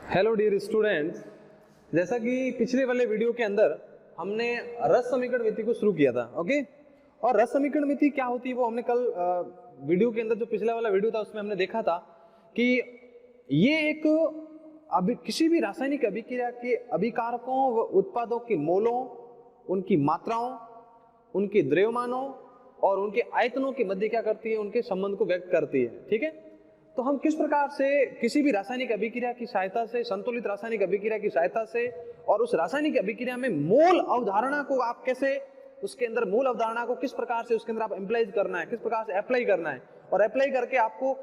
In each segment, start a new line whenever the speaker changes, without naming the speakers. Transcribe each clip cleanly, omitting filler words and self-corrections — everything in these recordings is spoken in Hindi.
हेलो डियर स्टूडेंट्स, जैसा कि पिछले वाले वीडियो के अंदर हमने रस समीकरण विधि को शुरू किया था। ओके, और रस समीकरण विधि क्या होती है वो हमने कल वीडियो के अंदर जो पिछला वाला वीडियो था उसमें हमने देखा था कि ये एक किसी भी रासायनिक अभिक्रिया के अभिकारकों व उत्पादों के मोलों, उनकी मात्राओं, उनके द्रव्यमानों और उनके आयतनों के मध्य क्या करती है, उनके संबंध को व्यक्त करती है। ठीक है, तो हम किस प्रकार से किसी भी रासायनिक अभिक्रिया की सहायता से, संतुलित रासायनिक अभिक्रिया की सहायता से, और उस रासायनिक अभिक्रिया में मोल अवधारणा को आप कैसे, उसके अंदर मूल अवधारणा को किस प्रकार से उसके अंदर आप एम्प्लॉय करना है, किस प्रकार से अप्लाई करना है, और अप्लाई करके आपको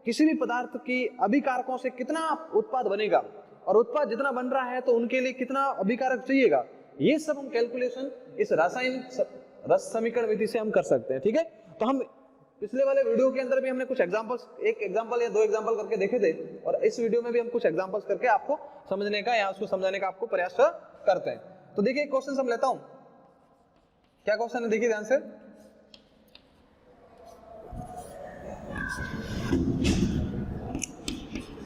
किसी भी पदार्थ की अभिकारकों से कितना उत्पाद बनेगा और उत्पाद जितना बन रहा है तो उनके लिए कितना अभिकारक चाहिएगा, ये सब हम कैलकुलेशन इस रासायनिक रस समीकरण विधि से हम कर सकते हैं। ठीक है, तो हम पिछले वाले वीडियो के अंदर भी हमने कुछ एग्जांपल्स, एक एग्जांपल या दो एग्जांपल करके देखे थे, और इस वीडियो में भी हम कुछ एग्जांपल्स करके आपको समझने का या उसको समझाने का आपको प्रयास करते हैं। तो देखिए क्वेश्चन हम लेता हूं, क्या क्वेश्चन है देखिए ध्यान से।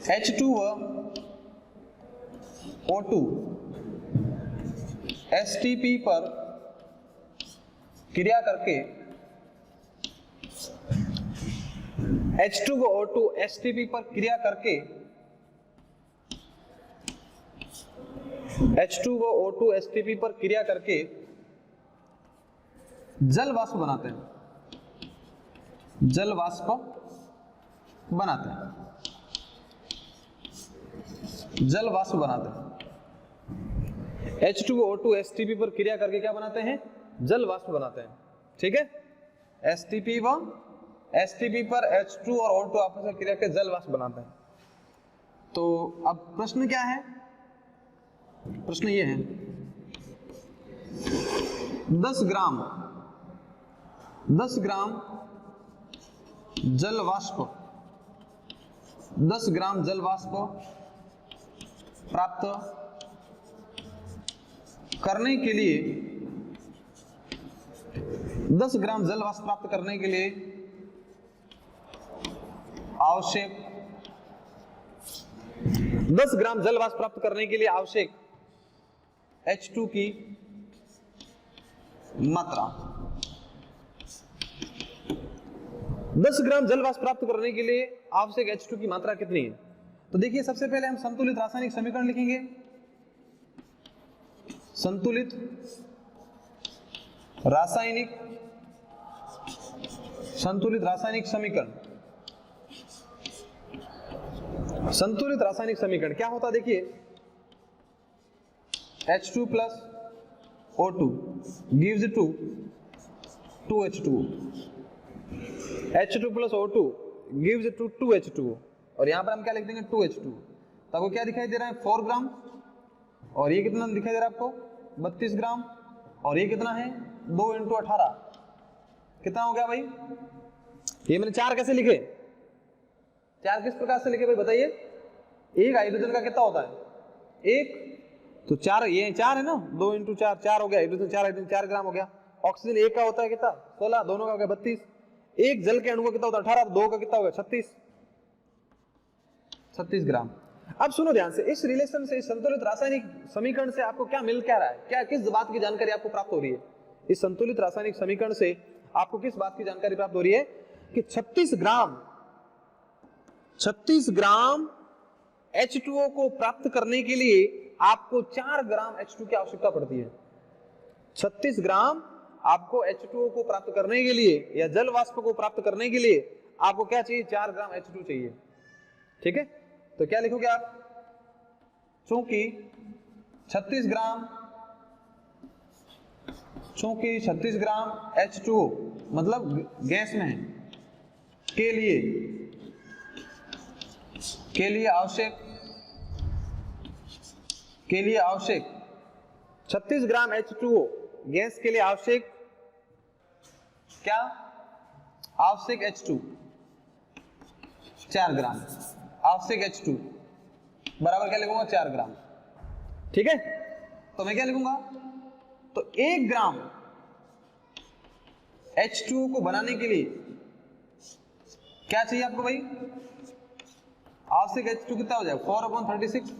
H2O2 STP पर क्रिया करके H2O2 STP पर क्रिया करके H2O2 STP पर क्रिया करके जल वाष्प बनाते हैं, जल वाष्प बनाते हैं, जल वाष्प बनाते हैं। H2O2 STP पर क्रिया करके क्या बनाते हैं, जल वाष्प बनाते हैं। ठीक है, STP पर H2 और O2 आपस में क्रिया करके जल वाष्प बनाते हैं। तो अब प्रश्न क्या है, प्रश्न ये है 10 ग्राम जल वाष्प, 10 ग्राम जल वाष्प प्राप्त करने के लिए, 10 ग्राम जल वाष्प प्राप्त करने के लिए आवश्यक, 10 ग्राम जल वाष्प प्राप्त करने के लिए आवश्यक H2 की मात्रा, 10 ग्राम जल वाष्प प्राप्त करने के लिए आवश्यक H2 की मात्रा कितनी है। तो देखिए सबसे पहले हम संतुलित रासायनिक समीकरण लिखेंगे, संतुलित रासायनिक समीकरण। संतुलित रासायनिक समीकरण क्या होता है देखिए, H2 plus O2 gives to 2H2O, H2 plus O2 gives to 2H2O, और यहां पर हम क्या लिख देंगे 2H2। तो आपको क्या दिखाई दे रहा है 4 ग्राम, और ये कितना दिखाई दे रहा है आपको 32 ग्राम, और ये कितना है 2 × 18, कितना हो गया भाई। ये मैंने 4 कैसे लिखे, 4 किस प्रकार से लिखे भाई बताइए। एक हाइड्रोजन का कितना होता है, एक, तो 4, ये 4 है ना, 2 × 4 4 हो गया, हाइड्रोजन 4 ग्राम हो गया। ऑक्सीजन एक का होता है कितना 16, दोनों का हो गया 32। एक जल के अणु का कितना होता है 18, दो का कितना होगा 36 ग्राम। अब सुनो ध्यान से, इस रिलेशन से, इस संतुलित रासायनिक समीकरण से आपको क्या मिल क्या रहा है, क्या किस बात की जानकारी आपको प्राप्त हो रही है। इस संतुलित रासायनिक समीकरण से आपको किस बात की जानकारी प्राप्त हो रही है कि 36 ग्राम H2O को प्राप्त करने के लिए आपको 4 ग्राम H2 की आवश्यकता पड़ती है। 36 ग्राम आपको H2O को प्राप्त करने के लिए या जल वाष्प को प्राप्त करने के लिए आपको क्या चाहिए, 4 ग्राम H2 चाहिए। ठीक है, तो क्या लिखोगे आप, चूंकि 36 ग्राम H2O मतलब गैस में है, के लिए आवश्यक 36 ग्राम H2O गैस के लिए आवश्यक क्या, आवश्यक H2 4 ग्राम, आवश्यक H2 बराबर क्या लिखूंगा 4 ग्राम। ठीक है, तो मैं क्या लिखूंगा, तो 1 ग्राम H2O को बनाने के लिए क्या चाहिए आपको भाई, आवश्यक H2 कितना हो जाएगा 4/36,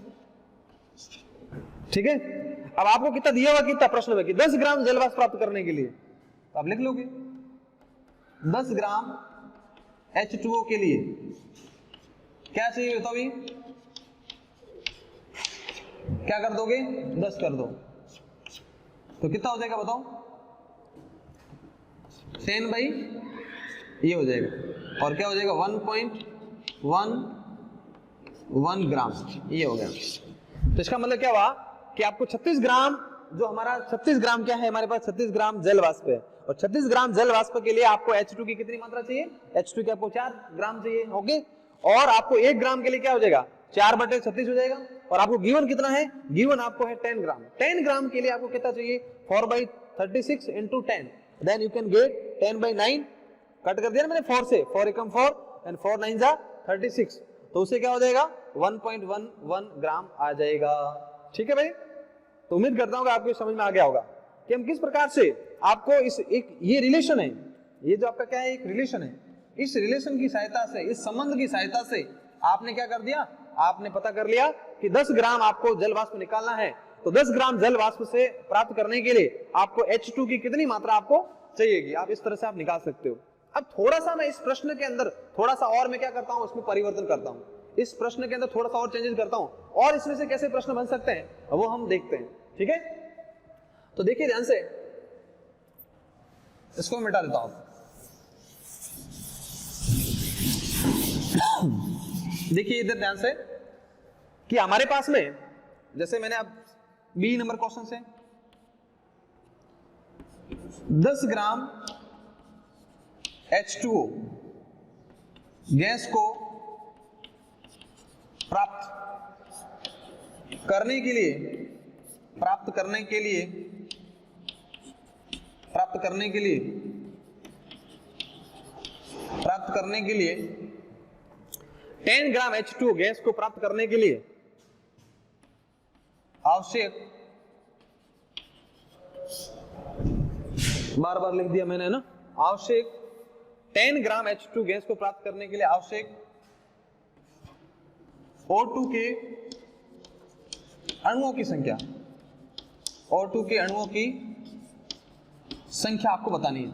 ठीक है। अब आपको कितना दिया हुआ, कितना प्रश्न में कि 10 ग्राम जल वाष्प प्राप्त करने के लिए, तो आप लिख लोगे 10 ग्राम H2O के लिए क्या चाहिए बताओ भाई, क्या कर दोगे, 10 कर दो, तो कितना हो जाएगा बताओ, 10 बाई ये हो जाएगा, और क्या हो जाएगा 1.11 ग्राम, ये हो गया। तो इसका मतलब क्या हुआ कि आपको 36 ग्राम, जो हमारा 36 ग्राम क्या है, हमारे पास 36 ग्राम जल वाष्प है, और 36 ग्राम जल वाष्प के लिए आपको H2 की कितनी मात्रा चाहिए, H2 की आपको 4 ग्राम चाहिए, ओके। और आपको 1 ग्राम के लिए क्या हो जाएगा, 4/36 हो जाएगा। और आपको गिवन कितना है, गिवन आपको है 10 ग्राम। 10 ग्राम के लिए आपको कितना चाहिए, 4/36 into 10, then you can get 10/9, cut कर दिया ना मैंने 4 से, 4 एकम 4 एंड 4 9 जा 36, तो उससे क्या हो जाएगा 1.11 ग्राम आ जाएगा। ठीक है भाई, तो उम्मीद करता हूं कि आपको समझ में आ गया होगा कि हम किस प्रकार से आपको इस एक ये रिलेशन है, ये जो आपका क्या है, एक रिलेशन है, इस रिलेशन की सहायता से, इस संबंध की सहायता से आपने क्या कर दिया, आपने पता कर लिया कि 10 ग्राम आपको जल वाष्प निकालना है, तो 10 ग्राम जल वाष्प से प्राप्त करने के लिए आपको H2 की कितनी मात्रा आपको चाहिएगी, आप इस तरह से आप निकाल सकते हो। अब थोड़ा सा मैं इस प्रश्न के अंदर थोड़ा सा और मैं क्या करता हूं, उसमें परिवर्तन करता हूं, इस प्रश्न के अंदर थोड़ा सा और चेंजेस करता हूं, और इसमें से कैसे प्रश्न बन सकते हैं वो हम देखते हैं। ठीक है, तो देखिए ध्यान से, इसको मिटा देता हूं। देखिए इधर ध्यान से कि हमारे पास में, जैसे मैंने अब बी नंबर क्वेश्चन से 10 ग्राम H2O गैस को प्राप्त करने के लिए 10 ग्राम H2O गैस को प्राप्त करने के लिए आवश्यक, बार बार लिख दिया मैंने ना, आवश्यक 10 ग्राम H2 गैस को प्राप्त करने के लिए आवश्यक O2 के अणुओं की संख्या, O2 के अणुओं की संख्या आपको बतानी है,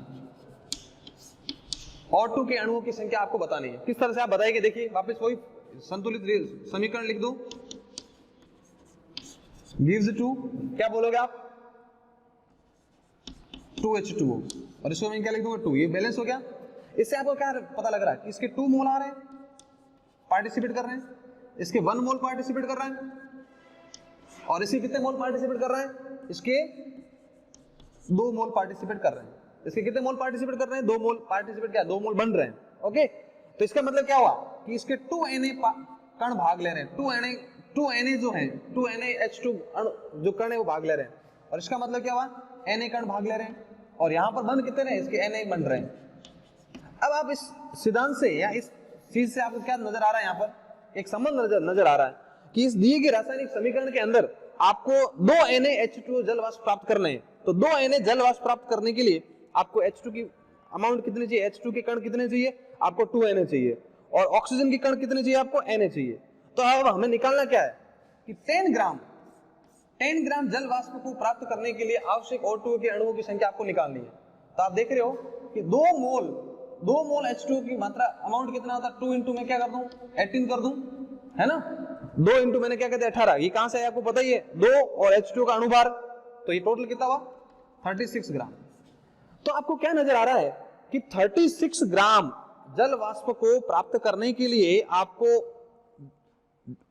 O2 के अणुओं की संख्या आपको बतानी है। किस तरह से आप बताएंगे, देखिए वापस वही संतुलित समीकरण लिख दो, gives to, क्या बोलोगे आप, 2H2O, और इसको मैं क्या लिख दूंगा 2, ये बैलेंस हो गया। इससे आपको क्या पता लग रहा है कि इसके 2 मोल आ रहे हैं, पार्टिसिपेट कर रहे हैं, इसके 1 मोल पार्टिसिपेट कर रहे हैं, और इसके कितने मोल पार्टिसिपेट कर रहे हैं, इसके 2 मोल पार्टिसिपेट कर रहे हैं। इसके कितने मोल पार्टिसिपेट कर रहे हैं, 2 मोल पार्टिसिपेट, क्या 2 मोल बन रहे हैं, ओके। तो इसका मतलब क्या हुआ कि इसके 2Na कण भाग ले रहे हैं, 2Na जो है 2NaH2 जो कण है वो भाग ले रहे हैं, और इसका मतलब क्या हुआ, Na कण भाग ले रहे हैं, और यहां पर बन कितने हैं, इसके Na बन रहे हैं। अब आप इस सिद्धांत से या इस चीज से आपको क्या नजर आ रहा है, यहाँ पर एक संबंध नजर आ रहा है कि इस दिए गए रासायनिक समीकरण के अंदर आपको 2 NaH2O जल वाष्प प्राप्त करने हैं, तो 2 Na जल वाष्प प्राप्त करने के लिए आपको H2 की अमाउंट कितनी चाहिए, H2 के कण कितने चाहिए, आपको 2 Na चाहिए, और ऑक्सीजन के कण कितने चाहिए, आपको Na चाहिए। तो अब हमें निकालना क्या है कि 10 ग्राम जल वाष्प को प्राप्त करने के लिए आवश्यक O2 के अणुओं की संख्या आपको निकालनी है। तो आप देख रहे हो कि 2 मोल H2O की मात्रा अमाउंट कितना होता है, 2 इंटू में क्या कर दूं, 18 कर दूं, है ना, 2 इंटू मैंने क्या कहते हैं 18, ये कहां से है आपको पता ही है, 2 और H2O का अणुभार, तो ये टोटल कितना हुआ 36 ग्राम। तो आपको क्या नजर आ रहा है कि 36 ग्राम जल वाष्प को प्राप्त करने के लिए आपको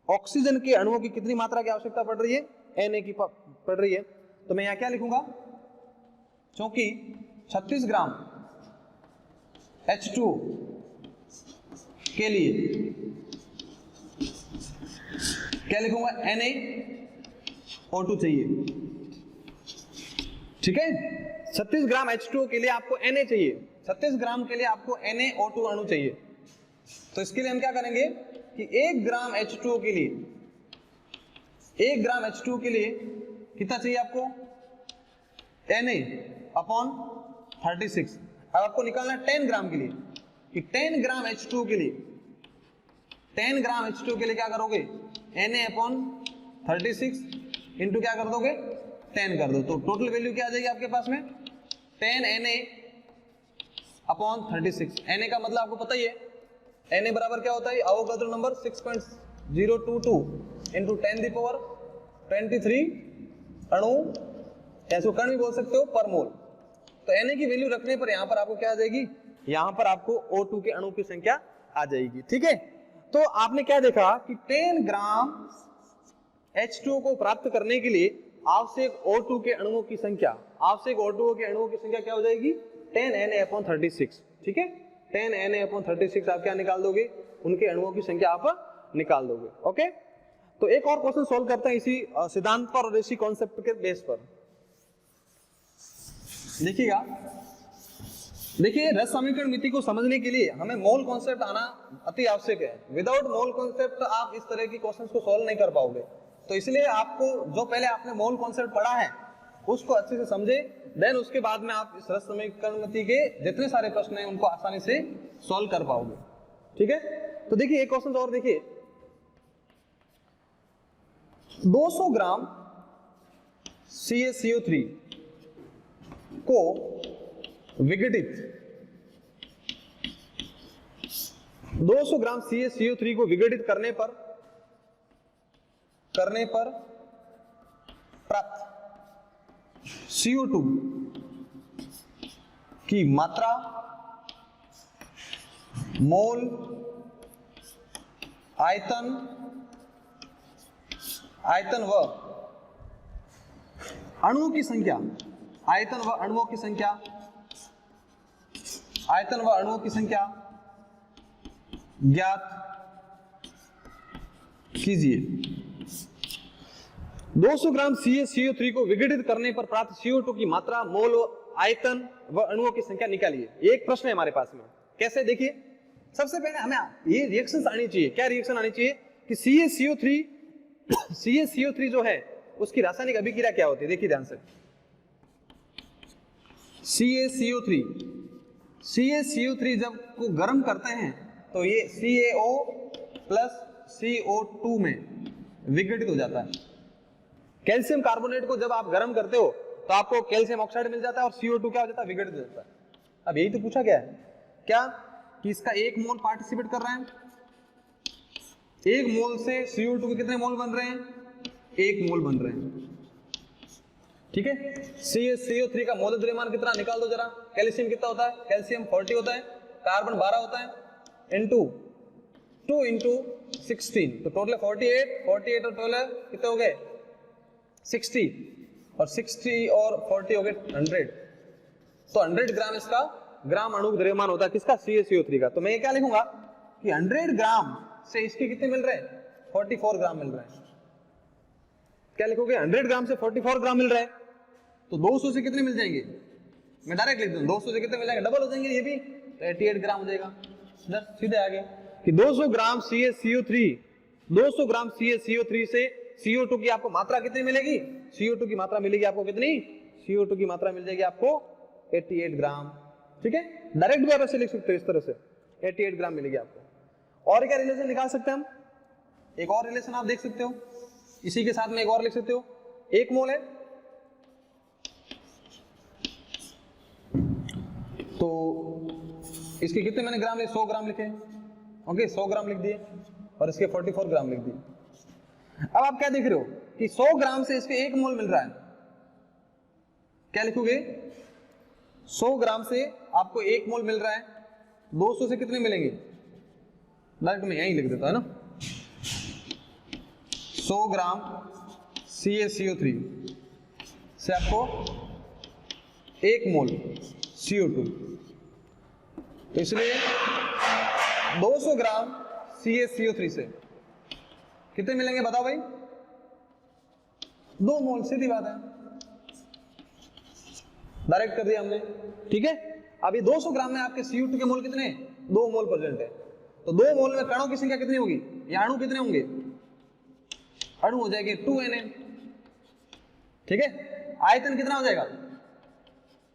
ऑक्सीजन के अणुओं की कितनी मात्रा की आवश्यकता पड़ रही है, Na की पड़ रही है। तो मैं यहां क्या लिखूंगा, क्योंकि 36 ग्राम H2O के लिए क्या लिखूंगा, NaO2 चाहिए। ठीक है, 36 ग्राम H2O के लिए आपको Na चाहिए, 36 ग्राम के लिए आपको NaO2 अणु चाहिए। तो इसके लिए हम क्या करेंगे कि 1 ग्राम H2O के लिए कितना चाहिए आपको, Na/36। अब आपको निकालना है 10 ग्राम के लिए कि 10 ग्राम H2O के लिए क्या करोगे, Na/36 इंटू क्या कर दोगे 10 कर दो, तो टोटल वैल्यू क्या आ जाएगी आपके पास में 10 Na अपॉन 36। Na का मतलब आपको पता ही है, Na बराबर क्या होता है अवोगाद्रो नंबर 6.022 इंटू 10⁻23 अणु, ऐसे कण भी बोल सकते हो पर मोल। तो Na की वैल्यू रखने पर यहाँ पर आपको क्या आ जाएगी, यहाँ पर आपको O2 के अणु की संख्या आ जाएगी। ठीक है, तो आपने क्या देखा कि 10 ग्राम H2O को प्राप्त करने के लिए आवश्यक O2 के अणुओं की संख्या, आवश्यक O2 के अणुओं की संख्या क्या हो जाएगी 10 Na/36। ठीक है, 10 Na/36 आप क्या निकाल दोगे, उनके अणुओं की संख्या आप निकाल दोगे। ओके, तो एक और क्वेश्चन सॉल्व करते हैं इसी सिद्धांत पर और इसी कॉन्सेप्ट के बेस पर। देखिएगा, देखिए रस समीकरण मिति को समझने के लिए हमें मोल कॉन्सेप्ट आना अति आवश्यक है। विदाउट मोल कॉन्सेप्ट आप इस तरह की क्वेश्चंस को सॉल्व नहीं कर पाओगे। तो इसलिए आपको जो पहले आपने मोल कॉन्सेप्ट पढ़ा है उसको अच्छे से समझे, देन उसके बाद में आप इस रस समीकरण मिति के जितने सारे प्रश्न हैं उनको आसानी से सॉल्व कर पाओगे। ठीक है, तो देखिए एक क्वेश्चन और देखिए, 200 ग्राम CaCO3 को विघटित, 200 ग्राम CaCO3 को विघटित करने पर प्राप्त CO2 की मात्रा, मोल, आयतन व अणुओं की संख्या, आयतन व अणुओं की संख्या, आयतन व अणुओं की संख्या ज्ञात कीजिए। 200 ग्राम CaCO3 को विघटित करने पर प्राप्त CO2 की मात्रा, मोल, आयतन व अणुओं की संख्या निकालिए। एक प्रश्न है हमारे पास में, कैसे देखिए, सबसे पहले हमें ये रिएक्शंस आनी चाहिए। क्या रिएक्शन आनी चाहिए कि CaCO3 जो है उसकी रासायनिक अभिक्रिया क्या होती है। देखिए ध्यान से, CaCO3 जब को गर्म करते हैं तो ये CaO प्लस CO2 में विघटित हो जाता है। कैल्शियम कार्बोनेट को जब आप गर्म करते हो तो आपको कैल्शियम ऑक्साइड मिल जाता है और CO2 क्या हो जाता है, विघटित हो जाता है। अब यही तो पूछा गया है क्या, कि इसका 1 मोल पार्टिसिपेट कर रहा है, 1 मोल से CO2 के कितने मोल बन रहे हैं, 1 मोल बन रहे हैं। ठीक है, CaCO3 का मौलिक द्रव्यमान कितना निकाल दो जरा। कैल्शियम कितना होता है, कैल्शियम 40 होता है, कार्बन 12 होता है, इनटू 2 इंटू 16, तो टोटल 48 और 12 कितने हो गए 60, और 60 और 40 हो गए 100। तो 100 ग्राम इसका ग्राम अणु द्रव्यमान होता है, किसका, CaCO3 का। तो मैं ये क्या लिखूंगा कि 100 ग्राम से इसके कितने मिल रहे हैं, 44 ग्राम मिल रहे हैं। क्या लिखोगे, 100 ग्राम से 44 ग्राम मिल रहा है, तो 200 से कितने मिल जाएंगे, मैं डायरेक्ट लिख दूं 200 से कितने मिल जाएंगे, डबल हो जाएंगे ये भी, तो 88 ग्राम हो जाएगा। सीधे आगे कि 200 ग्राम CaCO3 से CO2 की आपको मात्रा कितनी मिलेगी, CO2 की मात्रा मिलेगी आपको कितनी, CO2 की मात्रा मिल जाएगी आपको 88 ग्राम। ठीक है, डायरेक्ट भी आप ऐसे लिख सकते हो, इस तरह से 88 ग्राम मिलेगी आपको। और क्या रिलेशन निकाल सकते हैं हम, एक और रिलेशन आप देख सकते हो, इसी के साथ में एक और लिख सकते हो, 1 मोल है तो इसके कितने मैंने ग्राम लिखे, 100 ग्राम लिखे, ओके 100 ग्राम लिख दिए, और इसके 44 ग्राम लिख दिए। अब आप क्या देख रहे हो कि 100 ग्राम से इसके 1 मोल मिल रहा है, क्या लिखोगे, 100 ग्राम से आपको 1 मोल मिल रहा है, 200 से कितने मिलेंगे, डायरेक्ट मैं यहीं लिख देता है ना, 100 ग्राम CaCO3 से आपको 1 मोल CO2, तो इसलिए 200 ग्राम CaCO3 से कितने मिलेंगे बताओ भाई, 2 मोल, सीधी बात है, डायरेक्ट कर दिया हमने। ठीक है, अभी 200 ग्राम में आपके CO2 के मोल कितने, 2 मोल प्रेजेंट है, तो 2 मोल में कणों की संख्या कितनी होगी, या अणु कितने होंगे, अणु हो जाएंगे 2 Na। ठीक है, आयतन कितना हो जाएगा,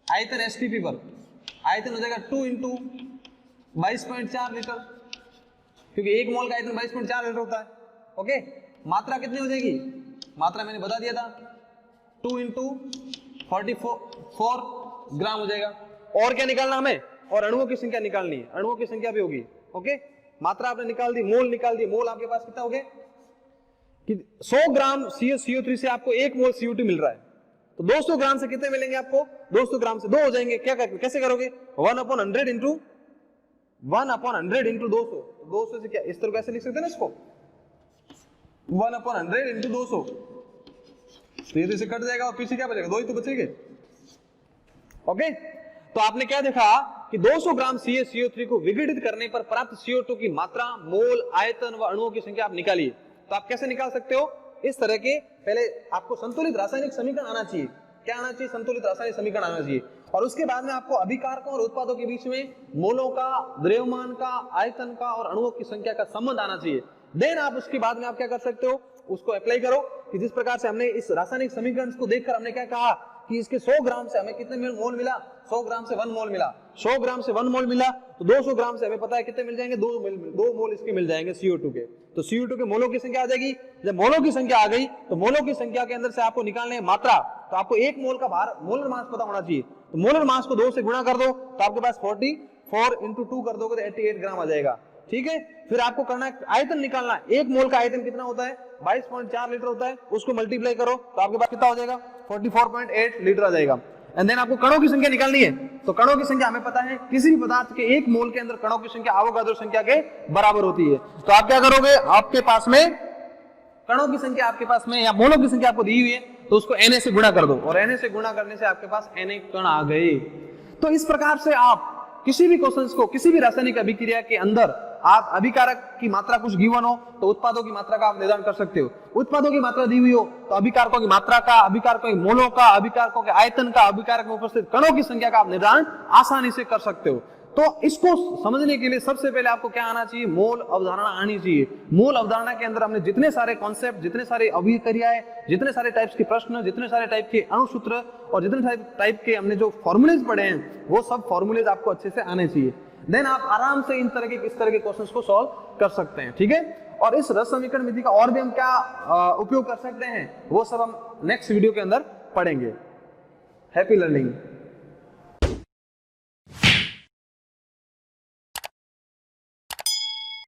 आयतन STP पर आयतन हो जाएगा 2 इंटू 22.4 लीटर, क्योंकि 1 मोल का आयतन 22.4 लीटर होता है। ओके, मात्रा कितनी हो जाएगी, मात्रा मैंने बता दिया था 2 इंटू 44 ग्राम हो जाएगा। और क्या निकालना हमें, और अणुओं की संख्या निकालनी है, अणुओं की संख्या भी होगी। ओके, मात्रा आपने निकाल दी, मोल निकाल दी, मोल आपके पास कितना हो गया कि 100 ग्राम CO3 से आपको 1 मोल CO2 मिल रहा है, तो 200 ग्राम से कितने मिलेंगे आपको, 200 ग्राम से 2 हो जाएंगे। क्या कैसे करोगे, 1/100 इंटू 1/100 इंटू 200, 200 से क्या इस तरह कैसे लिख सकते हैं ना इसको, 1/100 इंटू 200, तो ये तो इसे कट जाएगा और पीछे क्या बचेगा, 2 ही तो बचेंगे। ओके, तो आपने क्या देखा कि 200 ग्राम CO3 को विघटित करने पर प्राप्त CO2 की मात्रा, मोल, आयतन व अणुओं की संख्या आप निकालिए। तो आप कैसे निकाल सकते हो, इस तरह के पहले आपको संतुलित रासायनिक समीकरण आना चाहिए। क्या आना चाहिए, संतुलित रासायनिक समीकरण आना चाहिए, और उसके बाद में आपको अभिकारकों और उत्पादों के बीच में मोलों का, द्रव्यमान का, आयतन का और अणुओं की संख्या का संबंध आना चाहिए। देन आप उसके बाद में आप क्या कर सकते हो, उसको अप्लाई करो कि जिस प्रकार से हमने इस रासायनिक समीकरण को देखकर हमने क्या कहा कि इसके 100 ग्राम से हमें कितने मोल मिला, 100 ग्राम से 1 मोल मिला, 100 ग्राम से 1 मोल मिला, तो 200 ग्राम से हमें पता है कितने मिल जाएंगे, 2 मोल इसके मिल जाएंगे CO2 के। तो CO2 के मोलों की संख्या आ जाएगी। जब मोलों की संख्या आ गई तो मोलों की संख्या के अंदर से आपको निकालने मात्रा, तो आपको 1 मोल का भार, मोलर मास पता होना चाहिए, तो मोलर मास को 2 से गुणा कर दो तो आपके पास 44 इंटू 2 कर दोगे तो 88 ग्राम आ जाएगा। ठीक है, फिर आपको करना है आयतन निकालना, 1 मोल का आयतन कितना होता है, 22.4 लीटर होता है, उसको मल्टीप्लाई करो तो आपके पास कितना हो जाएगा, 44.8 लीटर आ जाएगा। एंड देन आपको कणों की संख्या निकालनी है, तो कणों की संख्या हमें पता है किसी भी पदार्थ के 1 मोल के अंदर कणों की संख्या एवोगाड्रो संख्या के बराबर होती है। तो आप क्या करोगे, आपके पास में कणों की संख्या आपके पास में या मोलों की संख्या आपको दी हुई है, तो उसको Na से गुणा कर दो, और Na से गुणा करने से आपके पास Na कण आ गए। तो इस प्रकार से आप किसी भी क्वेश्चंस को, किसी भी रासायनिक अभिक्रिया के अंदर आप अभिकारक की मात्रा कुछ गिवन हो तो उत्पादों की मात्रा का आप निर्धारण कर सकते हो। उत्पादों की मात्रा दी हुई हो तो अभिकारकों की मात्रा का, अभिकारकों के मोलों का, अभिकारकों के आयतन का, अभिकारक में उपस्थित कणों की संख्या का आप निर्धारण आसानी से कर सकते हो। तो इसको समझने के लिए सबसे पहले आपको क्या आना चाहिए, मोल अवधारणा आनी चाहिए। मोल अवधारणा के अंदर हमने जितने सारे कॉन्सेप्ट, जितने सारे अभिक्रियाएं, जितने सारे टाइप्स के प्रश्न, जितने सारे टाइप के अणुसूत्र और जितने टाइप के हमने जो फॉर्मूलेज पढ़े हैं, वो सब फॉर्मूलेज आपको अच्छे से आने चाहिए। देन आप आराम से इस तरह के क्वेश्चंस को सॉल्व कर सकते हैं। ठीक है, और इस रस समीकरण विधि का और भी हम क्या उपयोग कर सकते हैं, वो सब हम नेक्स्ट वीडियो के अंदर पढ़ेंगे। Happy learning.